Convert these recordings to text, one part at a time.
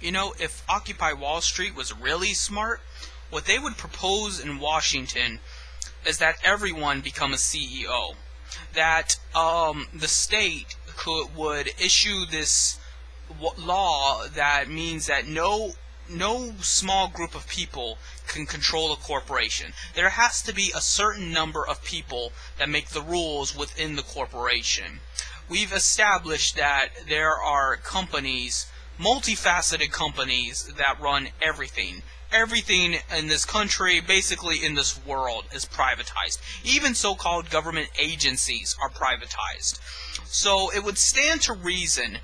If Occupy Wall Street was really smart, what they would propose in Washington is that everyone become a CEO. That the state would issue this law that means that no small group of people can control a corporation. There has to be a certain number of people that make the rules within the corporation. We've established that there are companies, multifaceted companies, that run everything. Everything in this country, basically in this world, is privatized. Even so-called government agencies are privatized. So it would stand to reason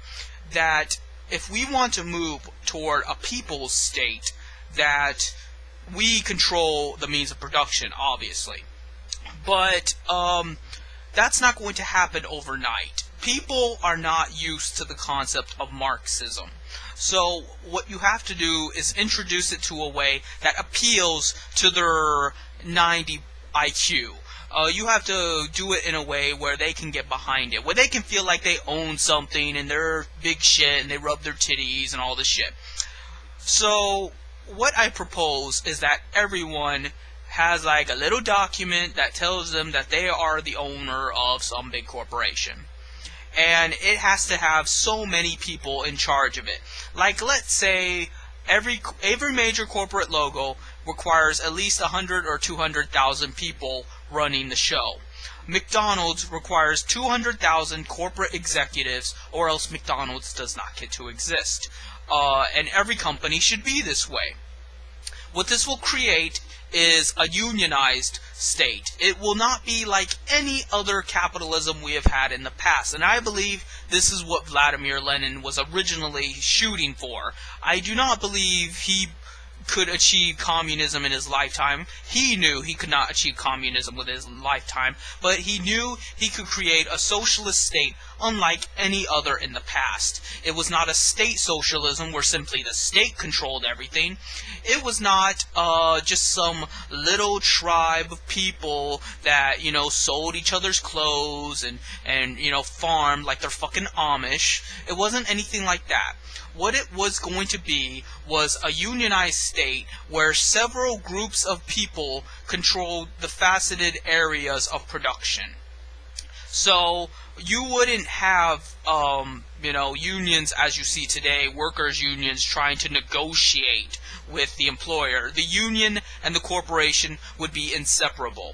that if we want to move toward a people's state, that we control the means of production, obviously. But that's not going to happen overnight. People are not used to the concept of Marxism. So what you have to do is introduce it to a way that appeals to their 90 IQ. You have to do it in a way where they can get behind it, where they can feel like they own something and they're big shit and they rub their titties and all this shit. So what I propose is that everyone has like a little document that tells them that they are the owner of some big corporation. And it has to have so many people in charge of it. Like, let's say every major corporate logo requires at least 100 or 200,000 people running the show. McDonald's requires 200,000 corporate executives, or else McDonald's does not get to exist. And every company should be this way. What this will create is a unionized state. It will not be like any other capitalism we have had in the past. And I believe this is what Vladimir Lenin was originally shooting for. I do not believe he could achieve communism in his lifetime. He knew he could not achieve communism with his lifetime, but he knew he could create a socialist state unlike any other in the past. It was not a state socialism where simply the state controlled everything. It was not just some little tribe of people that, sold each other's clothes and farmed like they're fucking Amish. It wasn't anything like that. What it was going to be was a unionized state where several groups of people controlled the faceted areas of production. So you wouldn't have, unions as you see today, workers' unions trying to negotiate with the employer. The union and the corporation would be inseparable.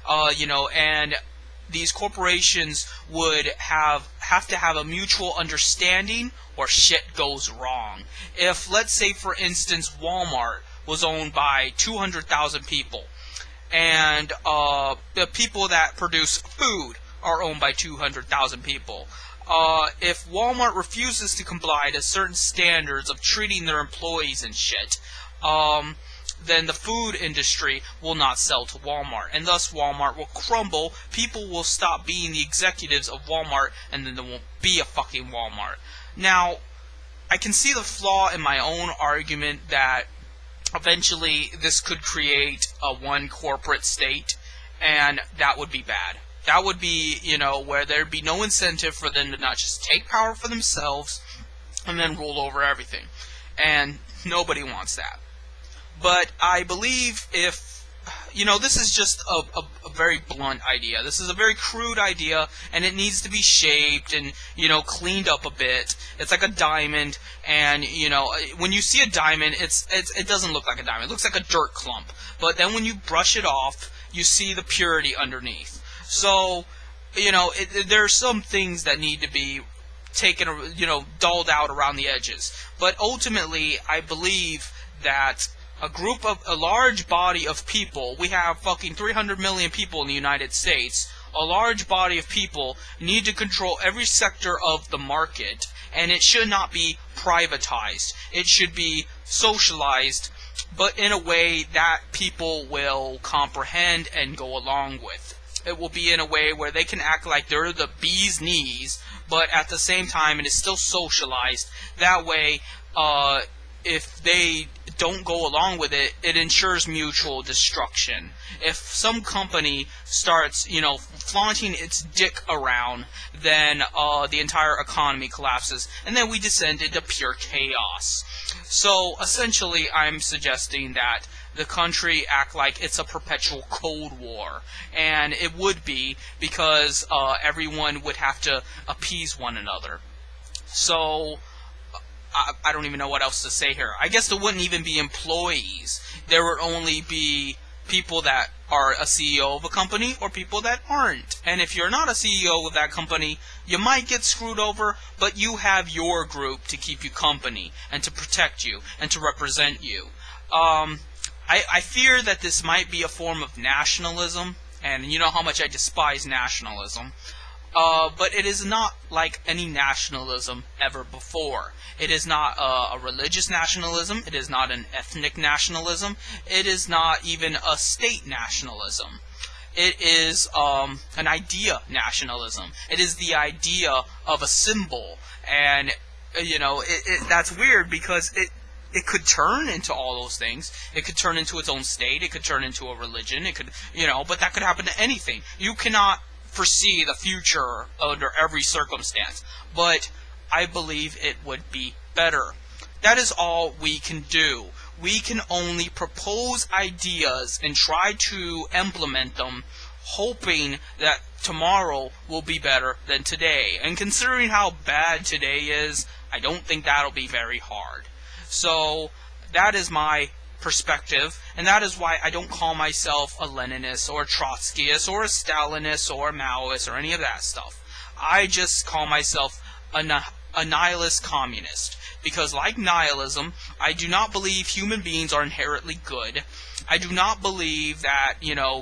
And these corporations would have to have a mutual understanding or shit goes wrong. If, let's say, for instance, Walmart was owned by 200,000 people, and the people that produce food are owned by 200,000 people, if Walmart refuses to comply to certain standards of treating their employees and shit, then the food industry will not sell to Walmart, and thus Walmart will crumble. People will stop being the executives of Walmart, and then there won't be a fucking Walmart. Now, I can see the flaw in my own argument that eventually this could create a one corporate state, and that would be bad. That would be, where there'd be no incentive for them to not just take power for themselves and then rule over everything. And nobody wants that. But I believe if, this is just a very blunt idea. This is a very crude idea, and it needs to be shaped and, cleaned up a bit. It's like a diamond, and, when you see a diamond, it doesn't look like a diamond. It looks like a dirt clump. But then when you brush it off, you see the purity underneath. So, there are some things that need to be taken, dulled out around the edges. But ultimately, I believe that a large body of people, we have fucking 300 million people in the United States, a large body of people need to control every sector of the market, and it should not be privatized. It should be socialized, but in a way that people will comprehend and go along with. It will be in a way where they can act like they're the bee's knees, but at the same time it is still socialized. That way, if they don't go along with it, it ensures mutual destruction. If some company starts, flaunting its dick around, then the entire economy collapses, and then we descend into pure chaos. So essentially, I'm suggesting that the country act like it's a perpetual Cold War, and it would be because everyone would have to appease one another. So I don't even know what else to say here. I guess there wouldn't even be employees. There would only be people that are a CEO of a company or people that aren't. And if you're not a CEO of that company, you might get screwed over, but you have your group to keep you company and to protect you and to represent you. I fear that this might be a form of nationalism, and you know how much I despise nationalism. But it is not like any nationalism ever before. It is not a religious nationalism. It is not an ethnic nationalism. It is not even a state nationalism. It is an idea nationalism. It is the idea of a symbol. And, that's weird because it could turn into all those things. It could turn into its own state. It could turn into a religion. It could, but that could happen to anything. You cannot foresee the future under every circumstance, but I believe it would be better. That is all we can do. We can only propose ideas and try to implement them, hoping that tomorrow will be better than today. And considering how bad today is, I don't think that'll be very hard. So that is my perspective, and that is why I don't call myself a Leninist or a Trotskyist or a Stalinist or a Maoist or any of that stuff. I just call myself a nihilist communist, because like nihilism, I do not believe human beings are inherently good. I do not believe that,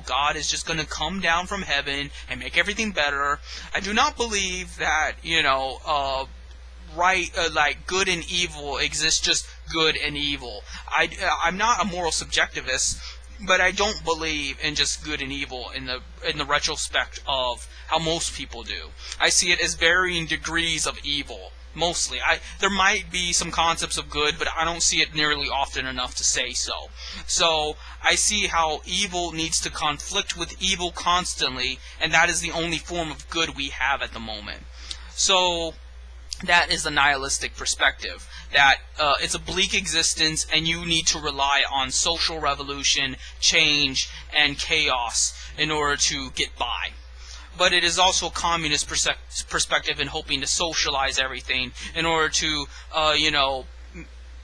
God is just going to come down from heaven and make everything better. I do not believe that, like good and evil exists, just good and evil. I'm not a moral subjectivist, but I don't believe in just good and evil in the retrospect of how most people do. I see it as varying degrees of evil. Mostly, there might be some concepts of good, but I don't see it nearly often enough to say so. So I see how evil needs to conflict with evil constantly, and that is the only form of good we have at the moment. So that is the nihilistic perspective, that it's a bleak existence and you need to rely on social revolution, change, and chaos in order to get by. But it is also a communist perspective in hoping to socialize everything in order to,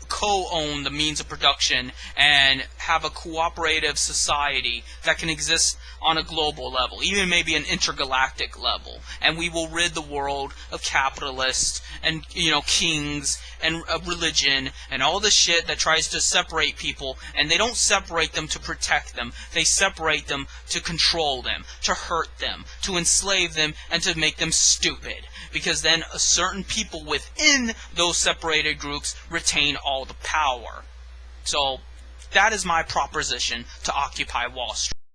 co-own the means of production and have a cooperative society that can exist on a global level, even maybe an intergalactic level. And we will rid the world of capitalists and, kings and religion and all the shit that tries to separate people. And they don't separate them to protect them. They separate them to control them, to hurt them, to enslave them, and to make them stupid. Because then certain people within those separated groups retain all the power. So that is my proposition to Occupy Wall Street.